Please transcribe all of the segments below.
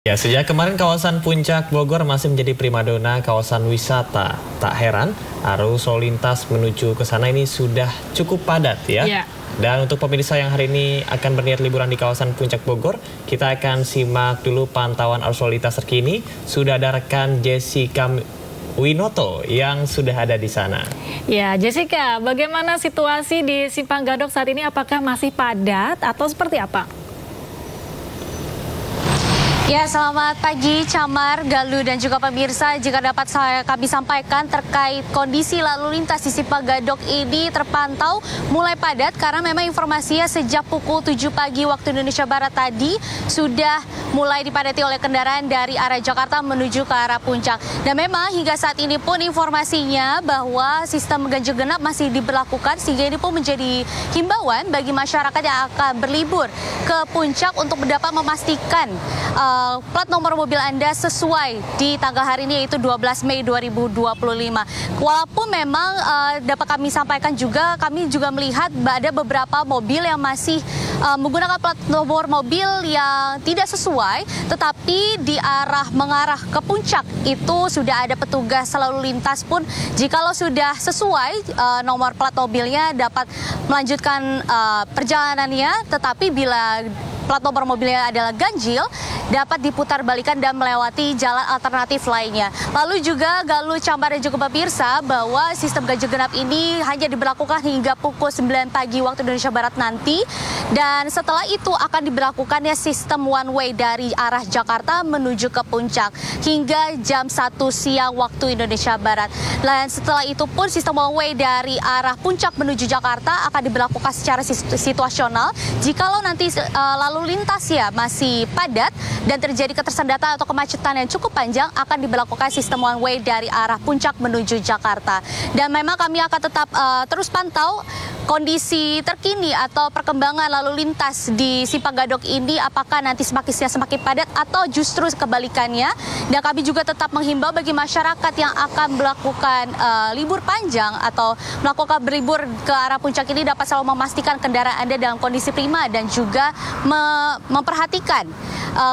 Ya, sejak kemarin kawasan Puncak Bogor masih menjadi primadona kawasan wisata. Tak heran, arus lalu lintas menuju ke sana ini sudah cukup padat ya. Dan untuk pemirsa yang hari ini akan berniat liburan di kawasan Puncak Bogor, kita akan simak dulu pantauan arus lalu lintas terkini. Sudah ada rekan Jessica Winoto yang sudah ada di sana. Ya, Jessica, bagaimana situasi di Simpang Gadok saat ini? Apakah masih padat atau seperti apa? Ya, selamat pagi Camar, Galuh, dan juga pemirsa. Jika dapat kami sampaikan terkait kondisi lalu lintas di Simpang Gadok ini terpantau mulai padat karena memang informasinya sejak pukul 7 pagi waktu Indonesia Barat tadi sudah mulai dipadati oleh kendaraan dari arah Jakarta menuju ke arah Puncak. Dan memang hingga saat ini pun informasinya bahwa sistem ganjil genap masih diberlakukan sehingga ini pun menjadi himbauan bagi masyarakat yang akan berlibur ke Puncak untuk dapat memastikan plat nomor mobil Anda sesuai di tanggal hari ini yaitu 12 Mei 2025. Walaupun memang dapat kami sampaikan juga, kami juga melihat ada beberapa mobil yang masih menggunakan plat nomor mobil yang tidak sesuai, tetapi di mengarah ke Puncak itu sudah ada petugas lalu lintas pun jikalau sudah sesuai nomor plat mobilnya dapat melanjutkan perjalanannya, tetapi bila plat nomor mobilnya adalah ganjil, dapat diputar balikan dan melewati jalan alternatif lainnya. Lalu juga Galuh, Camar, dan juga pemirsa bahwa sistem ganjil genap ini hanya diberlakukan hingga pukul 9 pagi waktu Indonesia Barat nanti. Dan setelah itu akan diberlakukannya sistem one way dari arah Jakarta menuju ke Puncak hingga jam 1 siang waktu Indonesia Barat. Dan setelah itu pun sistem one way dari arah Puncak menuju Jakarta akan diberlakukan secara situasional. Jikalau nanti lalu lintas ya masih padat dan terjadi ketersendatan atau kemacetan yang cukup panjang, akan diberlakukan sistem one way dari arah Puncak menuju Jakarta. Dan memang kami akan tetap terus pantau kondisi terkini atau perkembangan lalu lintas di Simpang Gadok ini, apakah nanti semakin padat atau justru kebalikannya. Dan kami juga tetap menghimbau bagi masyarakat yang akan melakukan libur panjang atau melakukan berlibur ke arah Puncak ini dapat selalu memastikan kendaraan Anda dalam kondisi prima dan juga memperhatikan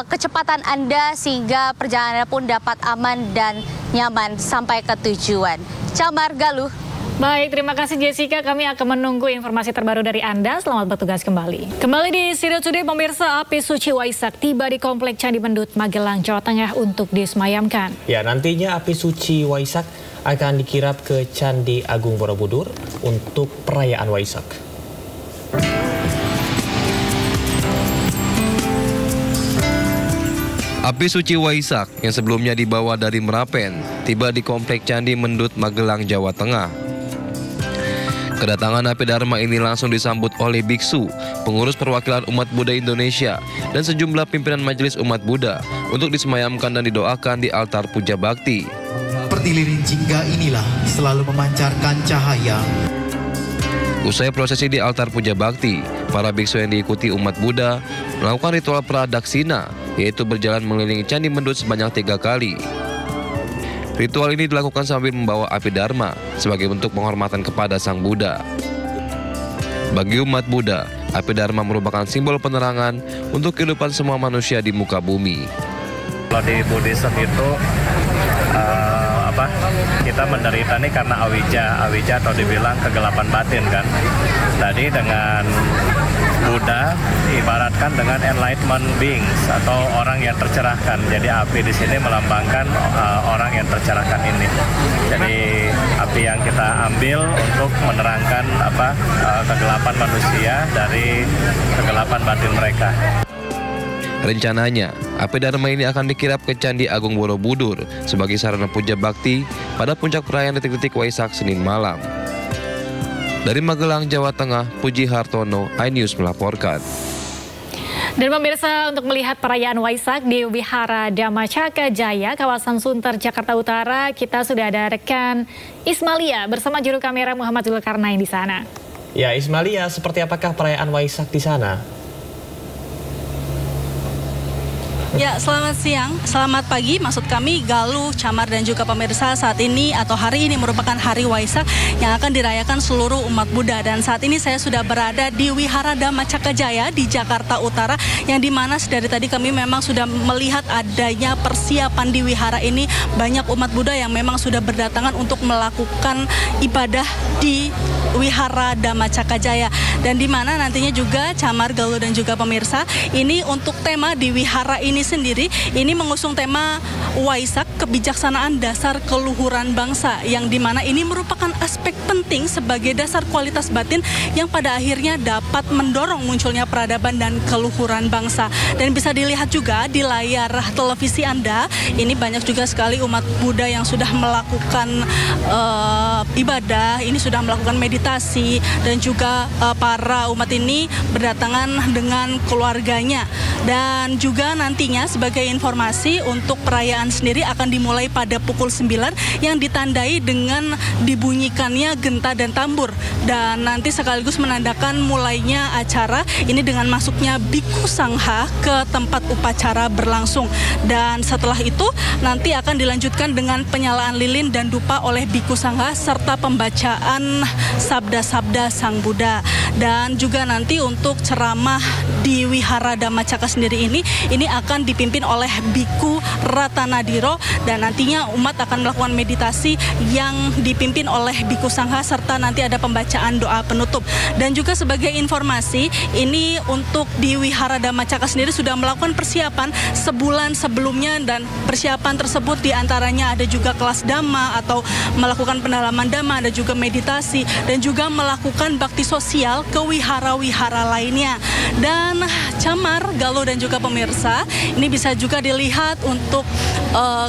kecepatan Anda sehingga perjalanan pun dapat aman dan nyaman sampai ke tujuan. Camar, Galuh. Baik, terima kasih Jessica. Kami akan menunggu informasi terbaru dari Anda. Selamat bertugas kembali. Kembali di Studio Today, pemirsa, api suci Waisak tiba di Komplek Candi Mendut, Magelang, Jawa Tengah untuk disemayamkan. Ya, nantinya api suci Waisak akan dikirap ke Candi Agung Borobudur untuk perayaan Waisak. Api suci Waisak yang sebelumnya dibawa dari Merapen tiba di Komplek Candi Mendut, Magelang, Jawa Tengah. Kedatangan api dharma ini langsung disambut oleh biksu, pengurus perwakilan umat Buddha Indonesia, dan sejumlah pimpinan majelis umat Buddha untuk disemayamkan dan didoakan di altar puja bakti. Seperti lilin jingga inilah selalu memancarkan cahaya. Usai prosesi di altar puja bakti, para biksu yang diikuti umat Buddha melakukan ritual pradaksina, yaitu berjalan mengelilingi Candi Mendut sebanyak 3 kali. Ritual ini dilakukan sambil membawa api dharma sebagai bentuk penghormatan kepada Sang Buddha. Bagi umat Buddha, api dharma merupakan simbol penerangan untuk kehidupan semua manusia di muka bumi. Kalau di Buddhism itu kita menderita nih karena awija atau dibilang kegelapan batin kan. Tadi dengan Buddha diibaratkan dengan enlightenment beings atau orang yang tercerahkan. Jadi api di sini melambangkan orang yang tercerahkan ini. Jadi api yang kita ambil untuk menerangkan kegelapan manusia dari kegelapan batin mereka. Rencananya, api dharma ini akan dikirap ke Candi Agung Borobudur sebagai sarana puja bakti pada puncak perayaan detik-detik Waisak Senin malam. Dari Magelang, Jawa Tengah, Puji Hartono, iNews melaporkan. Dan pemirsa, untuk melihat perayaan Waisak di Wihara Dhamma Caka Jaya, kawasan Sunter, Jakarta Utara, kita sudah ada rekan Ismalia bersama juru kamera Muhammad Zulkarnain di sana. Ya, Ismalia, seperti apakah perayaan Waisak di sana? Ya, selamat siang, selamat pagi. Maksud kami Galuh, Camar dan juga pemirsa, saat ini atau hari ini merupakan hari Waisak yang akan dirayakan seluruh umat Buddha. Dan saat ini saya sudah berada di Wihara Dhamma Cakra Jaya di Jakarta Utara, yang dimana dari tadi kami memang sudah melihat adanya persiapan di wihara ini. Banyak umat Buddha yang memang sudah berdatangan untuk melakukan ibadah di Wihara Dhamma Cakra Jaya. Dan di mana nantinya juga Camar, Galuh dan juga pemirsa, ini untuk tema di wihara ini sendiri, ini mengusung tema Waisak, kebijaksanaan dasar keluhuran bangsa, yang dimana ini merupakan aspek penting sebagai dasar kualitas batin yang pada akhirnya dapat mendorong munculnya peradaban dan keluhuran bangsa. Dan bisa dilihat juga di layar televisi Anda, ini banyak juga sekali umat Buddha yang sudah melakukan ibadah, ini sudah melakukan meditasi, dan juga para umat ini berdatangan dengan keluarganya. Dan juga nantinya sebagai informasi, untuk perayaan sendiri akan dimulai pada pukul 9 yang ditandai dengan dibunyikannya genta dan tambur. Dan nanti sekaligus menandakan mulainya acara ini dengan masuknya Bhikkhu Sangha ke tempat upacara berlangsung. Dan setelah itu nanti akan dilanjutkan dengan penyalaan lilin dan dupa oleh Bhikkhu Sangha serta pembacaan sabda-sabda Sang Buddha. Dan juga nanti untuk ceramah di Wihara Dhamma Cakra sendiri ini akan dipimpin oleh Bhikkhu Ratanadiro, dan nantinya umat akan melakukan meditasi yang dipimpin oleh Bhikkhu Sangha serta nanti ada pembacaan doa penutup. Dan juga sebagai informasi, ini untuk di Wihara Dhamma Cakra sendiri sudah melakukan persiapan sebulan sebelumnya, dan persiapan tersebut diantaranya ada juga kelas Dhamma atau melakukan pendalaman Dhamma, ada juga meditasi, dan juga melakukan bakti sosial ke wihara-wihara lainnya. Dan Camar, Galuh dan juga pemirsa, ini bisa juga dilihat untuk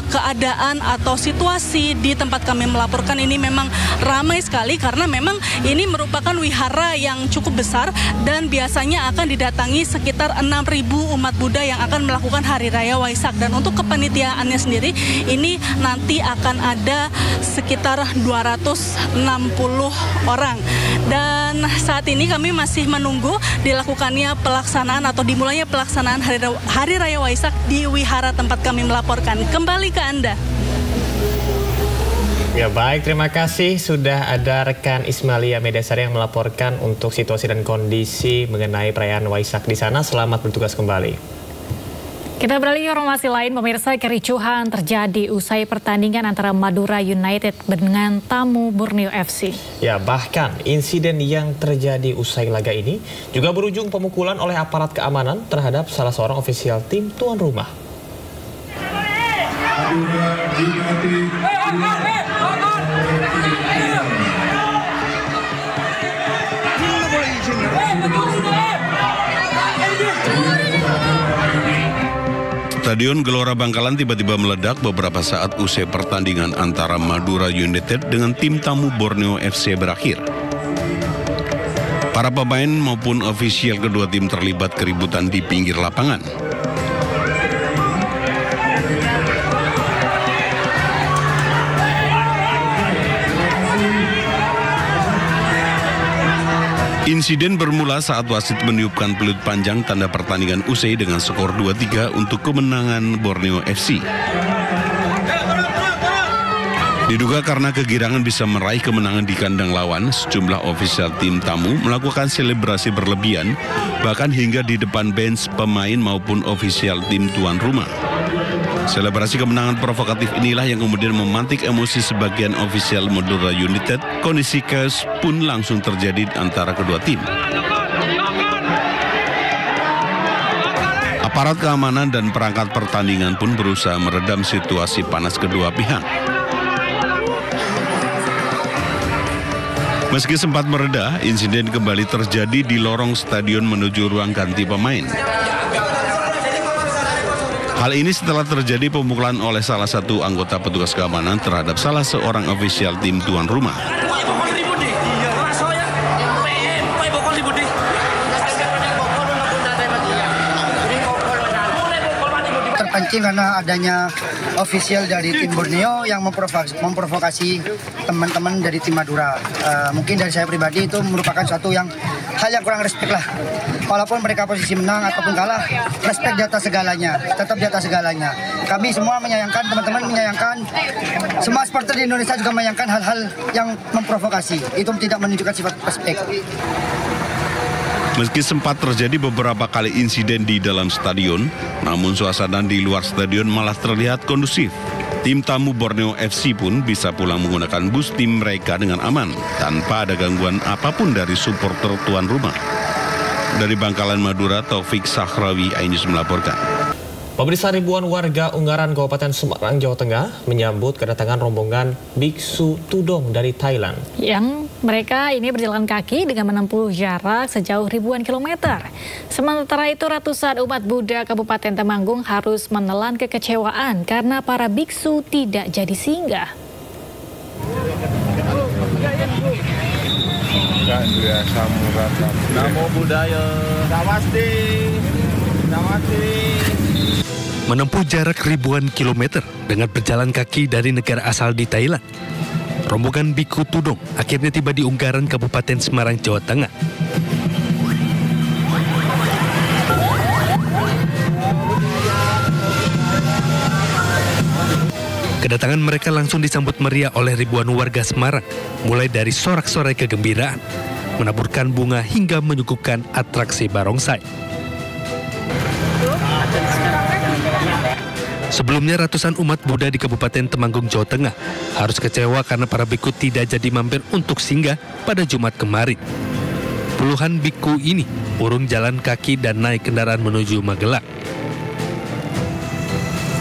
keadaan atau situasi di tempat kami melaporkan ini memang ramai sekali, karena memang ini merupakan wihara yang cukup besar dan biasanya akan didatangi sekitar 6.000 umat Buddha yang akan melakukan Hari Raya Waisak. Dan untuk kepanitiaannya sendiri ini nanti akan ada sekitar 260 orang. Dan saat ini kami masih menunggu dilakukannya pelaksanaan atau dimulainya pelaksanaan Hari Raya Waisak di wihara tempat kami melaporkan. Kembali ke Anda. Ya baik, terima kasih. Sudah ada rekan Ismalia Medasari yang melaporkan untuk situasi dan kondisi mengenai perayaan Waisak di sana. Selamat bertugas kembali. Kita beralih ke informasi lain, pemirsa. Kericuhan terjadi usai pertandingan antara Madura United dengan tamu Borneo FC. Ya, bahkan insiden yang terjadi usai laga ini juga berujung pemukulan oleh aparat keamanan terhadap salah seorang ofisial tim tuan rumah. Stadion Gelora Bangkalan tiba-tiba meledak beberapa saat usai pertandingan antara Madura United dengan tim tamu Borneo FC berakhir. Para pemain maupun ofisial kedua tim terlibat keributan di pinggir lapangan. Insiden bermula saat wasit meniupkan peluit panjang tanda pertandingan usai dengan skor 2-3 untuk kemenangan Borneo FC. Diduga karena kegirangan bisa meraih kemenangan di kandang lawan, sejumlah ofisial tim tamu melakukan selebrasi berlebihan, bahkan hingga di depan bench pemain maupun ofisial tim tuan rumah. Selebrasi kemenangan provokatif inilah yang kemudian memantik emosi sebagian ofisial Madura United. Kondisi chaos pun langsung terjadi antara kedua tim. Aparat keamanan dan perangkat pertandingan pun berusaha meredam situasi panas kedua pihak. Meski sempat mereda, insiden kembali terjadi di lorong stadion menuju ruang ganti pemain. Hal ini setelah terjadi pemukulan oleh salah satu anggota petugas keamanan terhadap salah seorang ofisial tim tuan rumah. Terpancing karena adanya ofisial dari tim Borneo yang memprovokasi teman-teman dari tim Madura. Mungkin dari saya pribadi itu merupakan suatu hal yang kurang respect lah. walaupun mereka posisi menang ataupun kalah, respect di atas segalanya, tetap di atas segalanya. Kami semua menyayangkan, teman-teman menyayangkan, semua supporter di Indonesia juga menyayangkan hal-hal yang memprovokasi. Itu tidak menunjukkan sifat respect. Meski sempat terjadi beberapa kali insiden di dalam stadion, namun suasana di luar stadion malah terlihat kondusif. Tim tamu Borneo FC pun bisa pulang menggunakan bus tim mereka dengan aman, tanpa ada gangguan apapun dari supporter tuan rumah. Dari Bangkalan Madura, Taufik Sahrawi, iNews melaporkan. Pemirsa, ribuan warga Ungaran Kabupaten Semarang, Jawa Tengah menyambut kedatangan rombongan Biksu Tudong dari Thailand. Yang mereka ini berjalan kaki dengan menempuh jarak sejauh ribuan kilometer. Sementara itu ratusan umat Buddha Kabupaten Temanggung harus menelan kekecewaan karena para biksu tidak jadi singgah. Namo Buddhaya. Menempuh jarak ribuan kilometer dengan berjalan kaki dari negara asal di Thailand, rombongan Biksu Tudong akhirnya tiba di Ungaran, Kabupaten Semarang, Jawa Tengah. Kedatangan mereka langsung disambut meriah oleh ribuan warga Semarang, mulai dari sorak-sorai kegembiraan, menaburkan bunga hingga menyuguhkan atraksi barongsai. Sebelumnya ratusan umat Buddha di Kabupaten Temanggung, Jawa Tengah harus kecewa karena para biku tidak jadi mampir untuk singgah pada Jumat kemarin. Puluhan biku ini urung jalan kaki dan naik kendaraan menuju Magelang.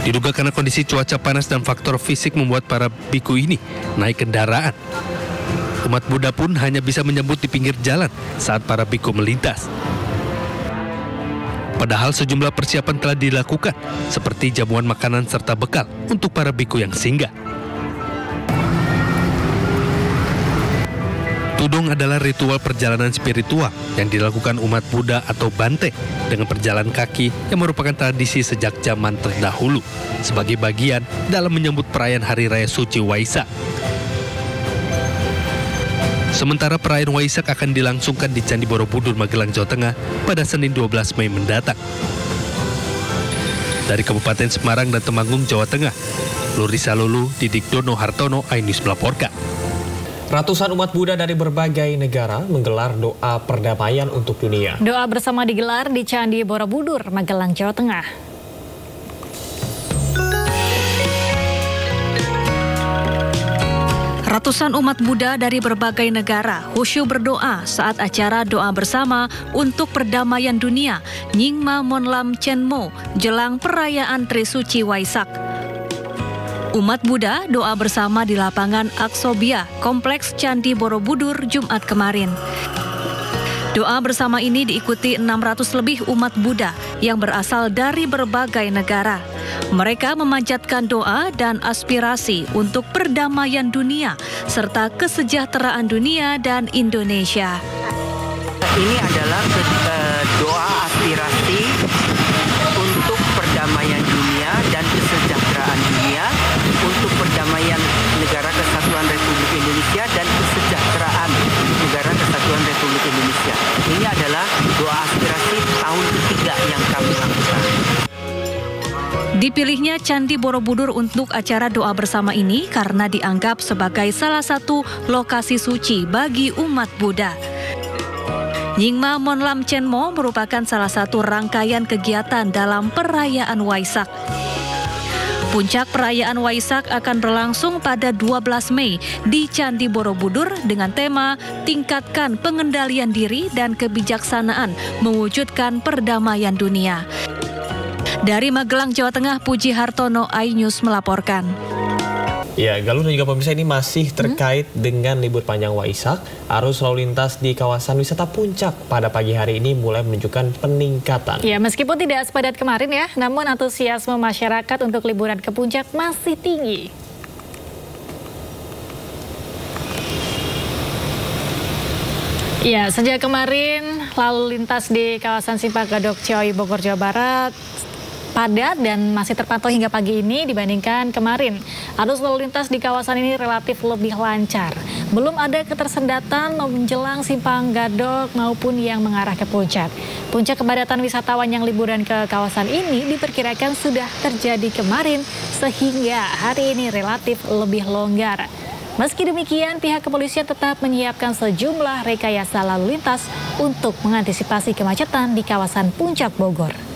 Diduga karena kondisi cuaca panas dan faktor fisik membuat para biku ini naik kendaraan. Umat Buddha pun hanya bisa menyambut di pinggir jalan saat para biku melintas. Padahal sejumlah persiapan telah dilakukan, seperti jamuan makanan serta bekal untuk para biku yang singgah. Tudong adalah ritual perjalanan spiritual yang dilakukan umat Buddha atau Bante dengan berjalan kaki yang merupakan tradisi sejak zaman terdahulu sebagai bagian dalam menyambut perayaan Hari Raya Suci Waisak. Sementara perayaan Waisak akan dilangsungkan di Candi Borobudur, Magelang, Jawa Tengah pada Senin 12 Mei mendatang. Dari Kabupaten Semarang dan Temanggung, Jawa Tengah, Lurisa Lulu, Didik Dono Hartono, iNews melaporkan. Ratusan umat Buddha dari berbagai negara menggelar doa perdamaian untuk dunia. Doa bersama digelar di Candi Borobudur, Magelang, Jawa Tengah. Ratusan umat Buddha dari berbagai negara khusyuk berdoa saat acara doa bersama untuk perdamaian dunia Nyingma Monlam Chenmo jelang perayaan Trisuci Waisak. Umat Buddha doa bersama di lapangan Aksobia, Kompleks Candi Borobudur, Jumat kemarin. Doa bersama ini diikuti 600 lebih umat Buddha yang berasal dari berbagai negara. Mereka memanjatkan doa dan aspirasi untuk perdamaian dunia serta kesejahteraan dunia dan Indonesia. Ini adalah doa aspirasi untuk perdamaian dunia dan kesejahteraan dunia, untuk perdamaian Negara Kesatuan Republik Indonesia dan kesejahteraan Negara Kesatuan Republik Indonesia. Ini adalah doa aspirasi tahun ketiga yang kami lakukan. Dipilihnya Candi Borobudur untuk acara doa bersama ini karena dianggap sebagai salah satu lokasi suci bagi umat Buddha. Nyingma Monlam Chenmo merupakan salah satu rangkaian kegiatan dalam perayaan Waisak. Puncak perayaan Waisak akan berlangsung pada 12 Mei di Candi Borobudur dengan tema Tingkatkan Pengendalian Diri dan Kebijaksanaan Mewujudkan Perdamaian Dunia. Dari Magelang, Jawa Tengah, Puji Hartono, iNews melaporkan. Ya, Galuh dan juga pemirsa, ini masih terkait dengan libur panjang Waisak. Arus lalu lintas di kawasan wisata Puncak pada pagi hari ini mulai menunjukkan peningkatan. Ya, meskipun tidak sepadat kemarin ya, namun antusiasme masyarakat untuk liburan ke Puncak masih tinggi. Ya, sejak kemarin lalu lintas di kawasan Simpang Gadok, Ciawi, Bogor, Jawa Barat padat dan masih terpantau hingga pagi ini dibandingkan kemarin. Arus lalu lintas di kawasan ini relatif lebih lancar. Belum ada ketersendatan menjelang Simpang Gadok maupun yang mengarah ke Puncak. Puncak kepadatan wisatawan yang liburan ke kawasan ini diperkirakan sudah terjadi kemarin sehingga hari ini relatif lebih longgar. Meski demikian, pihak kepolisian tetap menyiapkan sejumlah rekayasa lalu lintas untuk mengantisipasi kemacetan di kawasan Puncak Bogor.